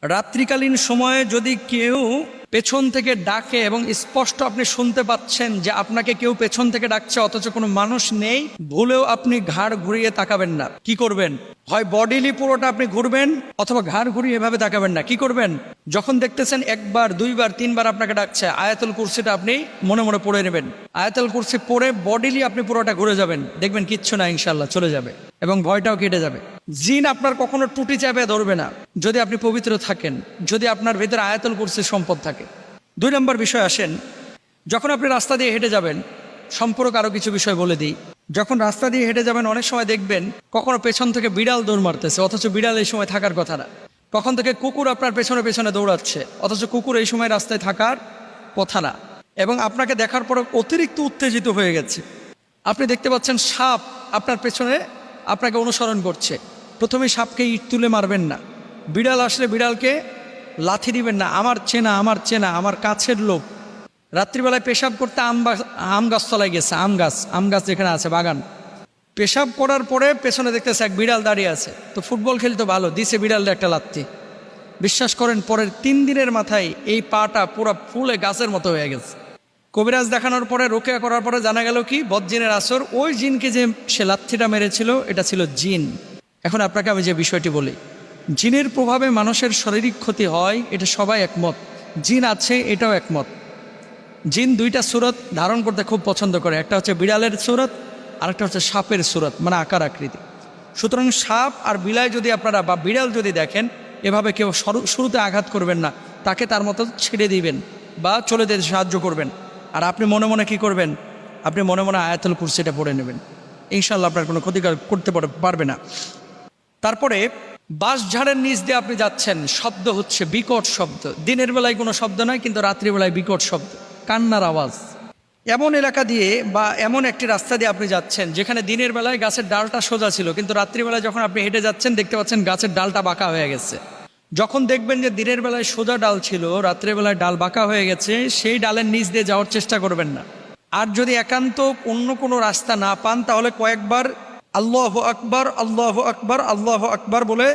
রাত্রিকালীন সময়ে যদি কেউ পেছন থেকে ডাকে এবং স্পষ্ট আপনি শুনতে পাচ্ছেন যে আপনাকে কেউ পেছন থেকে ডাকছে অথচ কোনো মানুষ নেই, ভুলেও আপনি ঘাড় ঘুরিয়ে তাকাবেন না। কি করবেন? হয় বডিলি পুরোটা আপনি ঘুরবেন অথবা ঘাড় ঘুরিয়ে এভাবে তাকাবেন না। কি করবেন? যখন দেখতেছেন একবার, দুইবার, তিনবার আপনাকে ডাকছে, আয়াতুল কুরসিটা আপনি মনে মনে পড়ে নেবেন। আয়াতুল কুরসি পড়ে বডিলি আপনি পুরোটা ঘুরে যাবেন, দেখবেন কিচ্ছু না, ইনশাল্লাহ চলে যাবে এবং ভয়টাও কেটে যাবে। জিন আপনার কখনো টুটি চাপে ধরবে না যদি আপনি পবিত্র থাকেন, যদি আপনার ভেতরে আয়াতুল কুরসির সম্পদ থাকে। 2 নম্বর বিষয় আসেন, যখন আপনি রাস্তা দিয়ে হেঁটে যাবেন, সম্পর্ক আরও কিছু বিষয় বলে দিই। যখন রাস্তা দিয়ে হেঁটে যাবেন অনেক সময় দেখবেন কখনো পেছন থেকে বিড়াল দৌড় মারতেছে অথচ বিড়াল এই সময় থাকার কথা না। কখন থেকে কুকুর আপনার পেছনে পেছনে দৌড়াচ্ছে অথচ কুকুর এই সময় রাস্তায় থাকার কথা না। এবং আপনাকে দেখার পরে অতিরিক্ত উত্তেজিত হয়ে গেছে। আপনি দেখতে পাচ্ছেন সাপ আপনার পেছনে আপনাকে অনুসরণ করছে, প্রথমে সাপকে ইট তুলে মারবেন না। বিড়াল আসলে বিড়ালকে লাথি দিবেন না। আমার চেনা, আমার কাছের লোক রাত্রিবেলায় পেশাব করতে আম গাছতলায় গেছে, আম গাছ যেখানে আছে বাগান, পেশাব করার পরে পেছনে দেখতেছে এক বিড়াল দাঁড়িয়ে আছে। তো ফুটবল খেলতে ভালো, দিছে বিড়ালটা একটা লাথি। বিশ্বাস করেন পরের 3 দিনের মাথায় এই পাটা পুরো ফুলে গাছের মতো হয়ে গেছে। কবিরাজ দেখানোর পরে, রোকেয়া করার পরে জানা গেল কি বদজিনের আসর। ওই জিনকে যে সে লাথিটা মেরেছিল এটা ছিল জিন। এখন আপনাকে আমি যে বিষয়টি বলি, জিনের প্রভাবে মানুষের শারীরিক ক্ষতি হয়, এটা সবাই একমত। জিন আছে, এটাও একমত। জিন 2টা সুরত ধারণ করতে খুব পছন্দ করে, একটা হচ্ছে বিড়ালের সুরত, আরেকটা হচ্ছে সাপের সুরত, মানে আকার আকৃতি। সুতরাং সাপ আর বিড়াল যদি আপনারা বা বিড়াল যদি দেখেন, এভাবে কেউ শুরুতে আঘাত করবেন না, তাকে তার মতো ছেড়ে দিবেন বা চলে যেতে সাহায্য করবেন। আর আপনি মনে মনে কি করবেন? আপনি মনে মনে আয়াতুল কুরসিটা পড়ে নেবেন, ইনশাল্লাহ আপনার কোনো ক্ষতি করতে পারবে না। তারপরে বাঁশঝাড়ের নিচ দিয়ে আপনি যাচ্ছেন, শব্দ হচ্ছে বিকট শব্দ। দিনের বেলায় কোনো শব্দ নয়, কিন্তু রাত্রিবেলায় বিকট শব্দ, কান্নার আওয়াজ। এমন এলাকা দিয়ে বা এমন একটি রাস্তা দিয়ে আপনি যাচ্ছেন যেখানে দিনের বেলায় গাছের ডালটা সোজা ছিল, কিন্তু রাত্রিবেলায় যখন আপনি হেঁটে যাচ্ছেন দেখতে পাচ্ছেন গাছের ডালটা বাঁকা হয়ে গেছে। যখন দেখবেন যে দিনের বেলায় সোজা ডাল ছিল, রাত্রিবেলায় ডাল বাঁকা হয়ে গেছে, সেই ডালের নিচ দিয়ে যাওয়ার চেষ্টা করবেন না। আর যদি একান্ত অন্য কোনো রাস্তা না পান, তাহলে কয়েকবার আল্লাহু আকবার, আল্লাহু আকবার, আল্লাহু আকবার বলে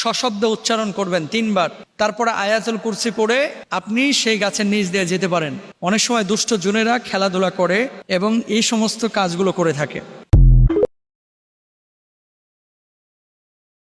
সশব্দে উচ্চারণ করবেন 3 বার। তারপরে আয়াতুল কুরসি পড়ে আপনি সেই গাছের নিচ দিয়ে যেতে পারেন। অনেক সময় দুষ্ট জুনেরা খেলাধুলা করে এবং এই সমস্ত কাজগুলো করে থাকে।